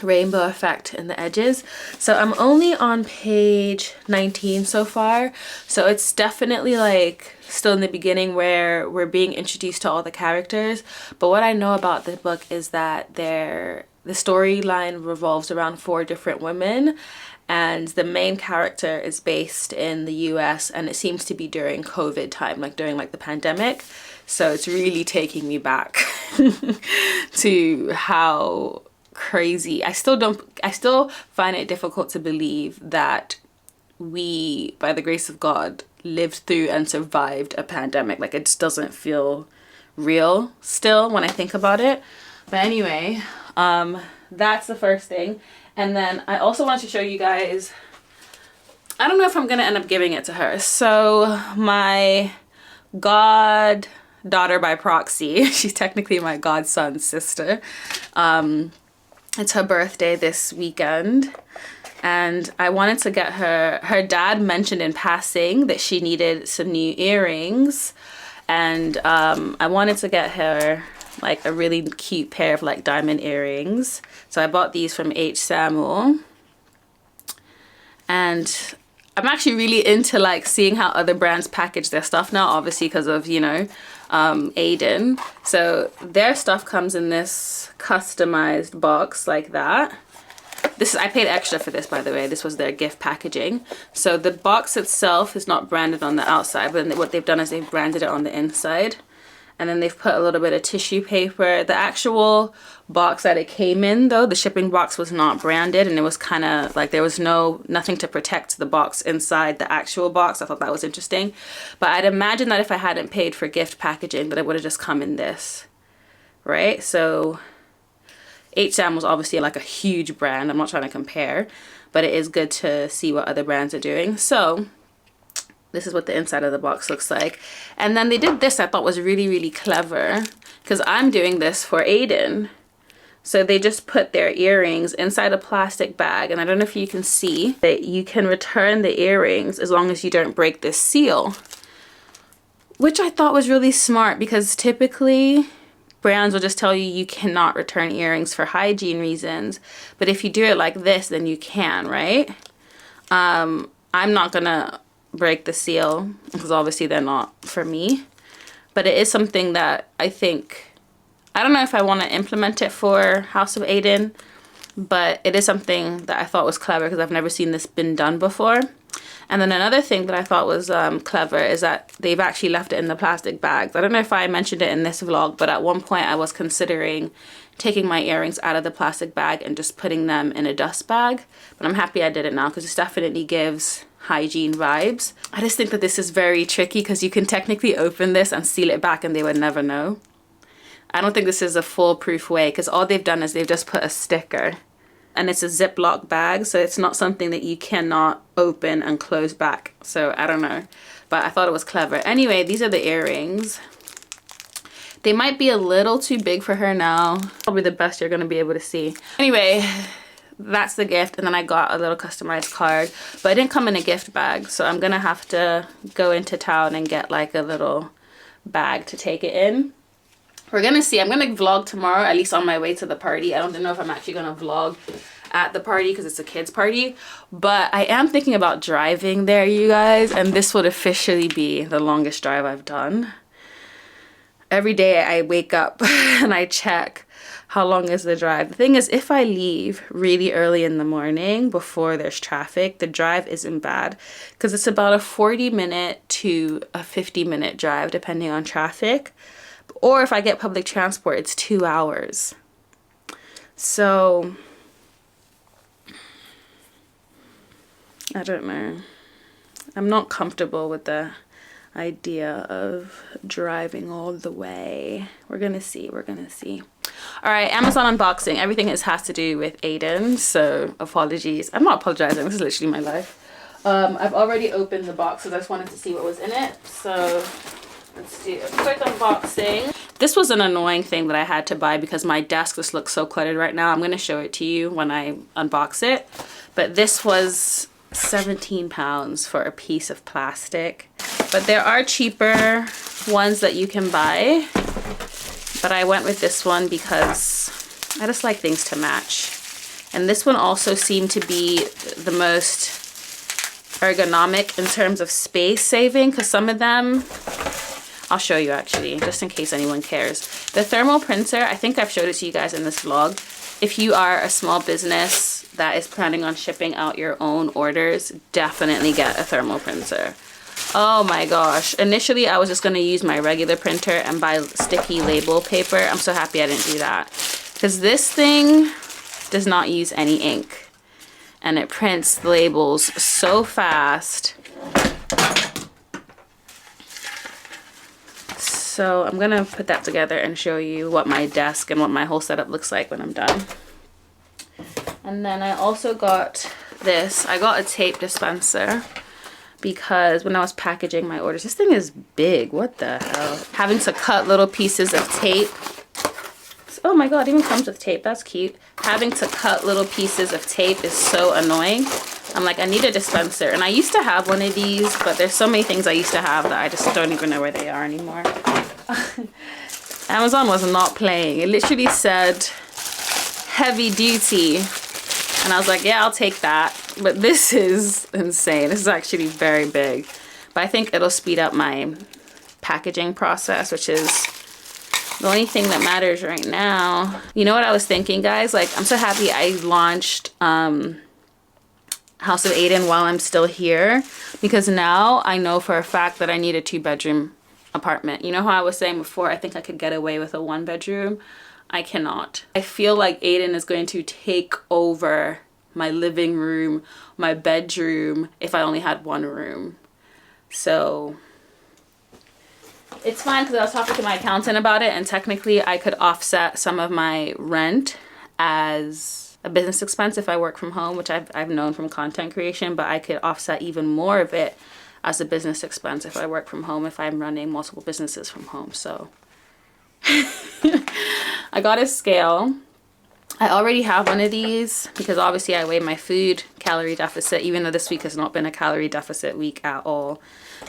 rainbow effect in the edges. So I'm only on page 19 so far, so it's definitely like still in the beginning where we're being introduced to all the characters. But what I know about the book is that the storyline revolves around 4 different women, and the main character is based in the US, and it seems to be during COVID time, like during like the pandemic. So it's really taking me back to how crazy. I still find it difficult to believe that we, by the grace of God, lived through and survived a pandemic. Like, it just doesn't feel real still when I think about it. But anyway, that's the first thing. And then I also want to show you guys, I don't know if I'm gonna end up giving it to her. So my goddaughter by proxy, she's technically my godson's sister. It's her birthday this weekend, and I wanted to get her dad mentioned in passing that she needed some new earrings, and I wanted to get her like a really cute pair of like diamond earrings. So I bought these from H. Samuel, and I'm actually really into like seeing how other brands package their stuff now, obviously because of, you know, Adin. So their stuff comes in this customized box like that. I paid extra for this, by the way. This was their gift packaging. So the box itself is not branded on the outside, but what they've done is they've branded it on the inside. And then they've put a little bit of tissue paper. The actual box that it came in, though, the shipping box was not branded, and it was kind of like there was nothing to protect the box inside the actual box. I thought that was interesting. But I'd imagine that if I hadn't paid for gift packaging, that it would have just come in this, right? So H&M was obviously like a huge brand. I'm not trying to compare, but it is good to see what other brands are doing. So this is what the inside of the box looks like. And then they did this I thought was really, really clever, because I'm doing this for Adin. So they just put their earrings inside a plastic bag, and I don't know if you can see that you can return the earrings as long as you don't break this seal, which I thought was really smart, because typically brands will just tell you you cannot return earrings for hygiene reasons, but if you do it like this, then you can, right? I'm not gonna break the seal because obviously they're not for me, but it is something that I think, I don't know if I want to implement it for House of Adin, but it is something that I thought was clever because I've never seen this been done before. And then another thing that I thought was clever is that they've actually left it in the plastic bags. I don't know if I mentioned it in this vlog, but at one point I was considering taking my earrings out of the plastic bag and just putting them in a dust bag, but I'm happy I did it now because this definitely gives hygiene vibes. I just think that this is very tricky because you can technically open this and seal it back and they would never know. I don't think this is a foolproof way, because all they've done is they've just put a sticker, and it's a Ziploc bag, so it's not something that you cannot open and close back. So I don't know, but I thought it was clever. Anyway, these are the earrings. They might be a little too big for her now. Probably the best you're gonna be able to see. Anyway, that's the gift. And then I got a little customized card, but it didn't come in a gift bag, so I'm gonna have to go into town and get like a little bag to take it in. We're gonna see. I'm gonna vlog tomorrow, at least on my way to the party. I don't know if I'm actually gonna vlog at the party because it's a kids party, but I am thinking about driving there, you guys, and this would officially be the longest drive I've done. Every day I wake up and I check how long is the drive. The thing is, if I leave really early in the morning before there's traffic, the drive isn't bad, because it's about a 40-minute to a 50-minute drive depending on traffic. Or if I get public transport, it's 2 hours. So I don't know. I'm not comfortable with the idea of driving all the way. We're gonna see. All right, Amazon unboxing. Everything has to do with Adin, so apologies. I'm not apologizing. This is literally my life. I've already opened the box because I just wanted to see what was in it. So let's do a quick unboxing. This was an annoying thing that I had to buy because my desk just looks so cluttered right now. I'm going to show it to you when I unbox it. But this was £17 for a piece of plastic. But there are cheaper ones that you can buy. But I went with this one because I just like things to match. And this one also seemed to be the most ergonomic in terms of space saving, because some of them, I'll show you actually, just in case anyone cares. The thermal printer, I think I've showed it to you guys in this vlog. If you are a small business that is planning on shipping out your own orders, definitely get a thermal printer. Oh my gosh. Initially, I was just going to use my regular printer and buy sticky label paper. I'm so happy I didn't do that. Because this thing does not use any ink. And it prints the labels so fast. So I'm going to put that together and show you what my desk and what my whole setup looks like when I'm done. And then I also got this. I got a tape dispenser. Because when I was packaging my orders, this thing is big. What the hell? Having to cut little pieces of tape. Oh my god, it even comes with tape. That's cute. Having to cut little pieces of tape is so annoying. I'm like, I need a dispenser. And I used to have one of these, but there's so many things I used to have that I just don't even know where they are anymore. Amazon was not playing. It literally said heavy duty. And I was like, yeah, I'll take that. But this is insane. This is actually very big. But I think it'll speed up my packaging process, which is the only thing that matters right now. You know what I was thinking, guys? Like, I'm so happy I launched House of Adin while I'm still here. Because now I know for a fact that I need a 2-bedroom apartment. You know how I was saying before, I think I could get away with a 1-bedroom? I cannot. I feel like Adin is going to take over my living room, my bedroom, if I only had one room. So it's fine because I was talking to my accountant about it, and technically I could offset some of my rent as a business expense if I work from home, which I've known from content creation, but I could offset even more of it as a business expense if I work from home, if I'm running multiple businesses from home. So I got a scale. I already have one of these because obviously I weigh my food calorie deficit, even though this week has not been a calorie deficit week at all.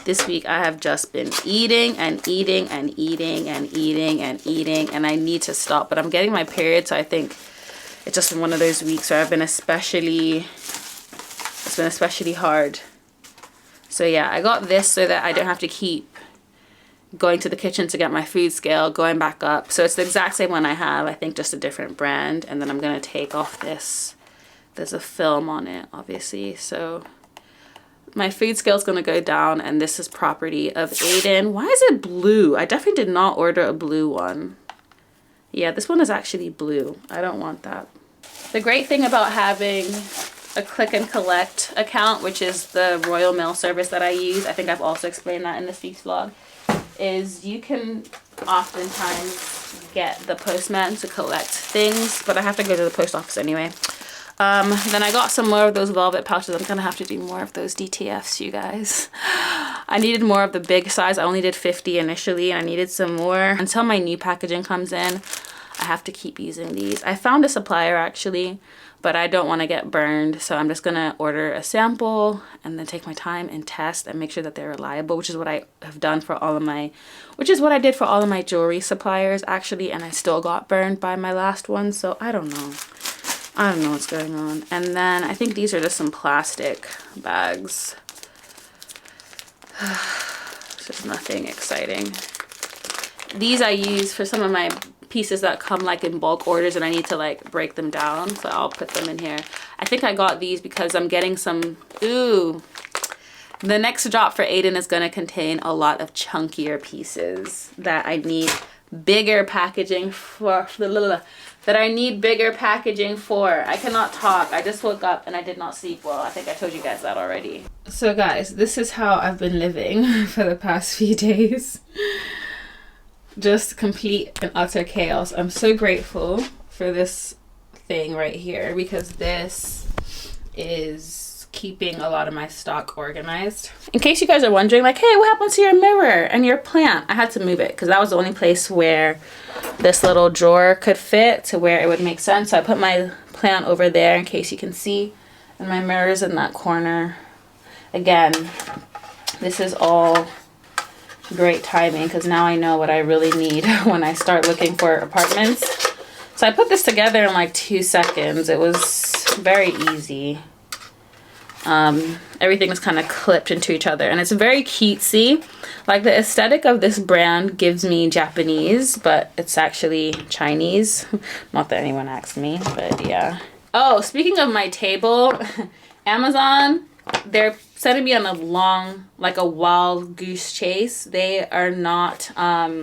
This week I have just been eating and eating and eating and eating and eating, and I need to stop. But I'm getting my period, so I think it's just been one of those weeks where it's been especially hard. So yeah, I got this so that I don't have to keep going to the kitchen to get my food scale, going back up. So it's the exact same one I have, I think just a different brand. And then I'm going to take off this. There's a film on it, obviously. So my food scale is going to go down, and this is property of Adin. Why is it blue? I definitely did not order a blue one. Yeah, this one is actually blue. I don't want that. The great thing about having a click and collect account, which is the Royal Mail service that I use, I think I've also explained that in this week's vlog, is you can oftentimes get the postman to collect things, but I have to go to the post office anyway. Then I got some more of those velvet pouches. I'm gonna have to do more of those DTFs, you guys. I needed more of the big size. I only did 50 initially, and I needed some more. Until my new packaging comes in, I have to keep using these. I found a supplier actually, but I don't want to get burned, so I'm just gonna order a sample and then take my time and test and make sure that they're reliable, which is what I have done for all of my, which is what I did for all of my jewelry suppliers actually, and I still got burned by my last one, so I don't know. I don't know what's going on. And then I think these are just some plastic bags. It's just nothing exciting. These I use for some of my pieces that come like in bulk orders and I need to like break them down, so I'll put them in here. I think I got these because I'm getting some, ooh, the next drop for Adin is going to contain a lot of chunkier pieces that I need bigger packaging for, that I need bigger packaging for. I cannot talk. I just woke up and I did not sleep well. I think I told you guys that already. So guys, this is how I've been living for the past few days. just complete and utter chaos. I'm so grateful for this thing right here because this is keeping a lot of my stock organized. In case you guys are wondering, like, hey, what happened to your mirror and your plant? I had to move it because that was the only place where this little drawer could fit to where it would make sense. So I put my plant over there in case you can see, and my mirror's in that corner. Again, this is all great timing because now I know what I really need when I start looking for apartments. So I put this together in like 2 seconds. It was very easy. Everything is kind of clipped into each other and it's very cutesy. Like the aesthetic of this brand gives me Japanese, but it's actually Chinese. Not that anyone asked me, but yeah. Oh, speaking of my table, Amazon, they're sending me on a long, like a wild goose chase. They are not, I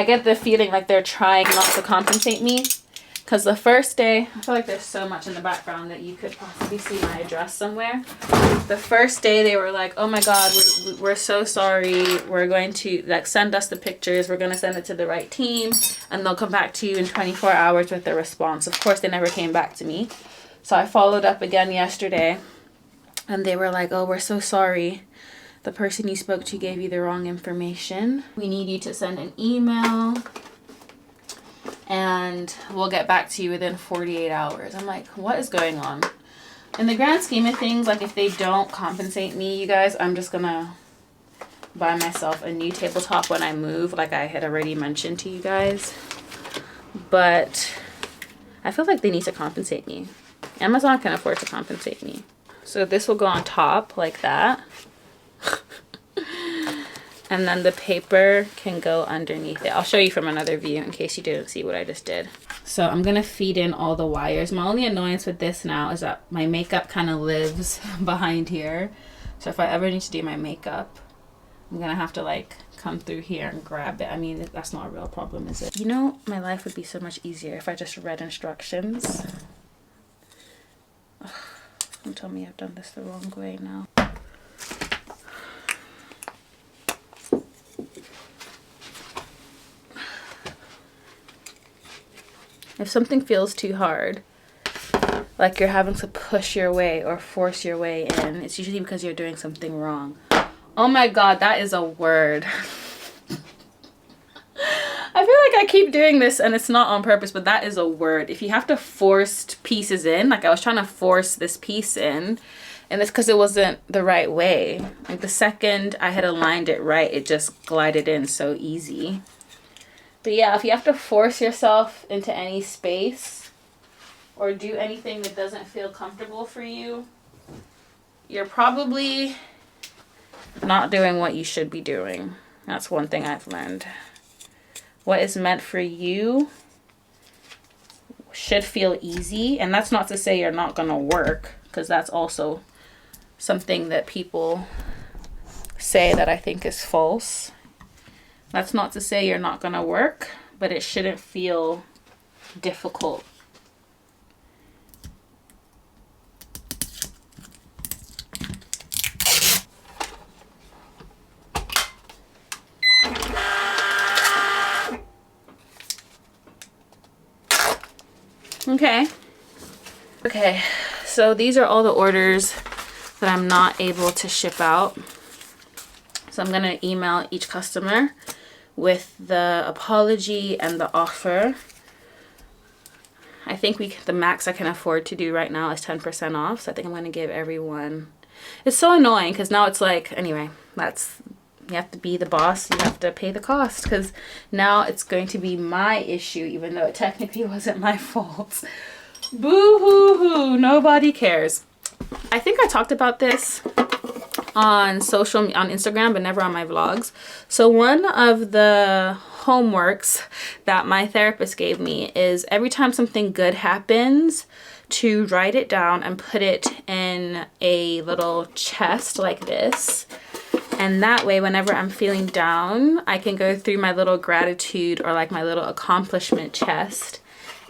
get the feeling like they're trying not to compensate me. Because the first day, I feel like there's so much in the background that you could possibly see my address somewhere. The first day they were like, oh my God, we're so sorry. We're going to like send us the pictures. We're going to send it to the right team and they'll come back to you in 24 hours with a response. Of course, they never came back to me. So I followed up again yesterday and they were like, oh, we're so sorry. The person you spoke to gave you the wrong information. We need you to send an email and we'll get back to you within 48 hours. I'm like, what is going on? In the grand scheme of things, like if they don't compensate me, you guys, I'm just gonna buy myself a new tabletop when I move, like I had already mentioned to you guys. But I feel like they need to compensate me. Amazon can afford to compensate me. So this will go on top like that. And then the paper can go underneath it. I'll show you from another view in case you didn't see what I just did. So I'm gonna feed in all the wires. My only annoyance with this now is that my makeup kind of lives behind here. So if I ever need to do my makeup, I'm gonna have to like come through here and grab it. I mean, that's not a real problem, is it? You know, my life would be so much easier if I just read instructions. Ugh, don't tell me I've done this the wrong way now. If something feels too hard, like you're having to push your way or force your way in, it's usually because you're doing something wrong. Oh my God, that is a word. I feel like I keep doing this and it's not on purpose, but that is a word. If you have to force pieces in, like I was trying to force this piece in, and it's because it wasn't the right way. Like the second I had aligned it right, it just glided in so easy. But yeah, if you have to force yourself into any space or do anything that doesn't feel comfortable for you, you're probably not doing what you should be doing. That's one thing I've learned. What is meant for you should feel easy. And that's not to say you're not going to work, because that's also something that people say that I think is false. That's not to say you're not going to work, but it shouldn't feel difficult. Okay, so these are all the orders that I'm not able to ship out. So I'm going to email each customer with the apology and the offer. I think the max I can afford to do right now is 10% off. So I think I'm going to give everyone. It's so annoying because now it's like, anyway, you have to be the boss. You have to pay the cost because now it's going to be my issue, even though it technically wasn't my fault. Boo hoo hoo. Nobody cares. I think I talked about this on Instagram, but never on my vlogs. So one of the homeworks that my therapist gave me is every time something good happens to write it down and put it in a little chest like this. And that way, whenever I'm feeling down, I can go through my little gratitude or like my little accomplishment chest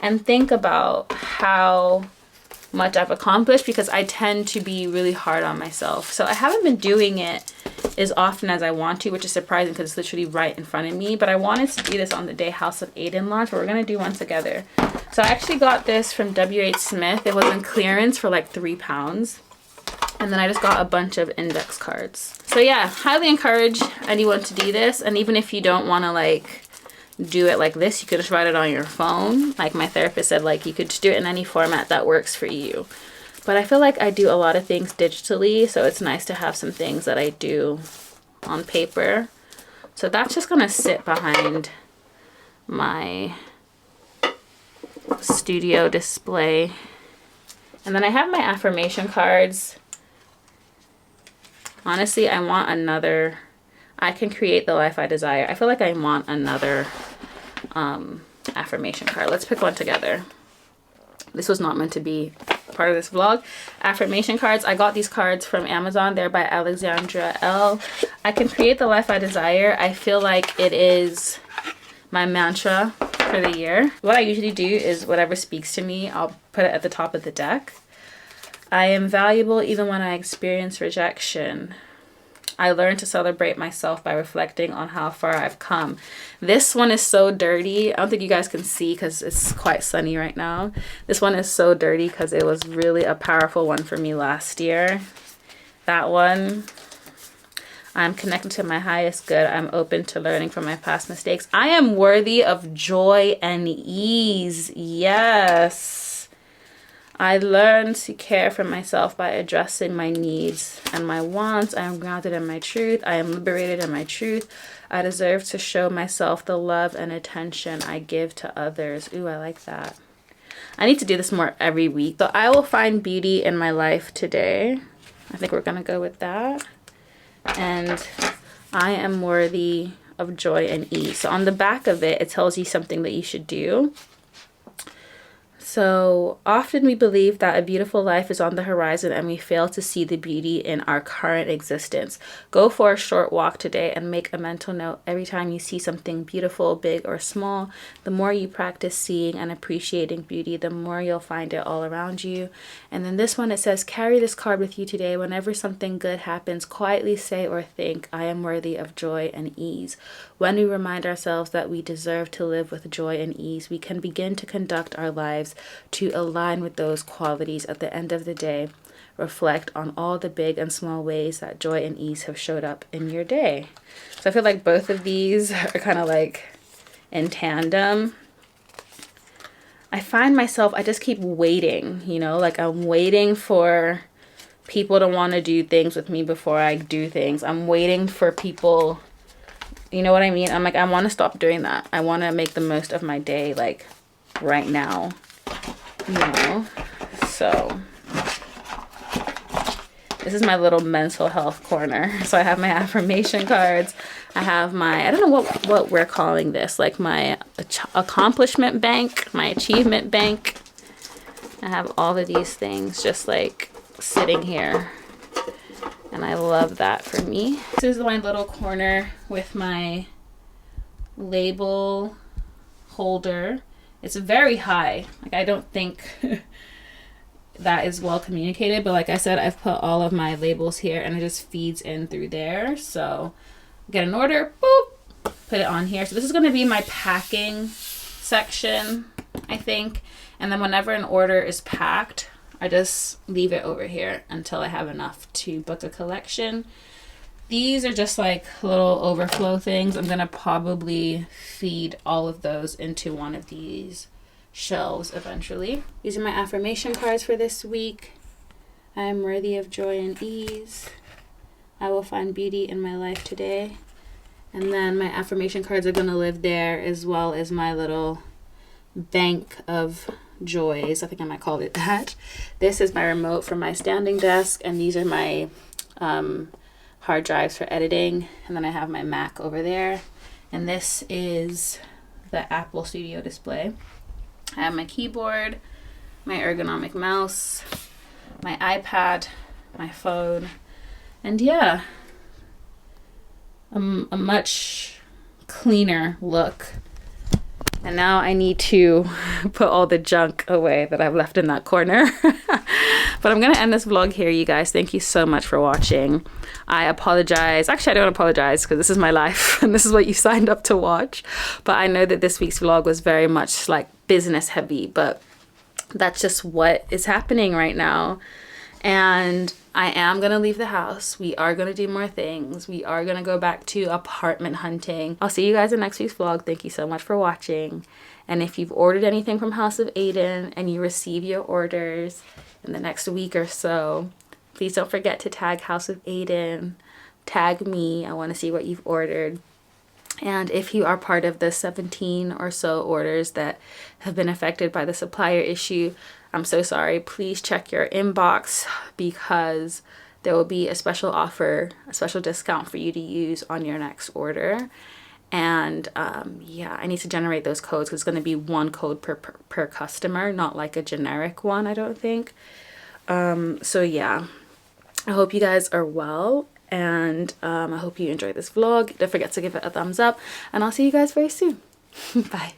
and think about how much I've accomplished, because I tend to be really hard on myself. So I haven't been doing it as often as I want to, which is surprising because it's literally right in front of me. But I wanted to do this on the day House of Adin launch, but we're going to do one together. So I actually got this from WH Smith. It was in clearance for like £3. And then I just got a bunch of index cards. So yeah, highly encourage anyone to do this. And even if you don't want to like do it like this, you could just write it on your phone. Like my therapist said, like you could just do it in any format that works for you. But I feel like I do a lot of things digitally, so it's nice to have some things that I do on paper. So that's just gonna sit behind my studio display. And then I have my affirmation cards. Honestly, I want another, I can create the life I desire. I feel like I want another affirmation card. Let's pick one together. This was not meant to be part of this vlog. Affirmation cards. I got these cards from Amazon. They're by Alexandra L. I can create the life I desire. I feel like it is my mantra for the year. What I usually do is whatever speaks to me, I'll put it at the top of the deck. I am valuable even when I experience rejection. I learn to celebrate myself by reflecting on how far I've come. This one is so dirty. I don't think you guys can see because it's quite sunny right now. This one is so dirty because it was really a powerful one for me last year. That one. I'm connected to my highest good. I'm open to learning from my past mistakes. I am worthy of joy and ease. Yes. I learn to care for myself by addressing my needs and my wants. I am grounded in my truth. I am liberated in my truth. I deserve to show myself the love and attention I give to others. Ooh, I like that. I need to do this more every week. So I will find beauty in my life today. I think we're gonna go with that. And I am worthy of joy and ease. So on the back of it, it tells you something that you should do. So often we believe that a beautiful life is on the horizon and we fail to see the beauty in our current existence. Go for a short walk today and make a mental note every time you see something beautiful, big or small. The more you practice seeing and appreciating beauty, the more you'll find it all around you. And then this one, it says, carry this card with you today. Whenever something good happens, quietly say or think, I am worthy of joy and ease. When we remind ourselves that we deserve to live with joy and ease, we can begin to conduct our lives to align with those qualities. At the end of the day, reflect on all the big and small ways that joy and ease have showed up in your day. So I feel like both of these are kind of like in tandem. I find myself, I just keep waiting, you know, like I'm waiting for people to want to do things with me before I do things. I'm waiting for people, you know what I mean? I'm like, I want to stop doing that. I want to make the most of my day, like right now, you know? So this is my little mental health corner. So I have my affirmation cards. I have my, I don't know what we're calling this, like my accomplishment bank, my achievement bank. I have all of these things just like sitting here. And I love that for me. This is my little corner with my label holder. It's very high. Like I don't think that is well communicated, but like I said, I've put all of my labels here and it just feeds in through there. So get an order, boop, put it on here. So this is going to be my packing section, I think. And then whenever an order is packed, I just leave it over here until I have enough to book a collection. These are just like little overflow things. I'm gonna probably feed all of those into one of these shelves eventually. These are my affirmation cards for this week. I am worthy of joy and ease. I will find beauty in my life today. And then my affirmation cards are gonna live there, as well as my little bank of joys. I think I might call it that. This is my remote for my standing desk, and these are my hard drives for editing. And then I have my Mac over there, and this is the Apple Studio display. I have my keyboard, my ergonomic mouse, my iPad, my phone, and yeah, a much cleaner look. And now I need to put all the junk away that I've left in that corner. But I'm gonna end this vlog here, you guys. Thank you so much for watching. I apologize. Actually, I don't apologize because this is my life and this is what you signed up to watch. But I know that this week's vlog was very much like business heavy, but that's just what is happening right now. And I am gonna leave the house. We are gonna do more things. We are gonna go back to apartment hunting. I'll see you guys in next week's vlog. Thank you so much for watching. And if you've ordered anything from House of Adin and you receive your orders in the next week or so, please don't forget to tag House of Adin, tag me. I want to see what you've ordered. And if you are part of the 17 or so orders that have been affected by the supplier issue, I'm so sorry. Please check your inbox because there will be a special offer, a special discount for you to use on your next order. And yeah, I need to generate those codes because it's going to be one code per customer, not like a generic one, I don't think. So yeah, I hope you guys are well, and I hope you enjoyed this vlog. Don't forget to give it a thumbs up, and I'll see you guys very soon. Bye.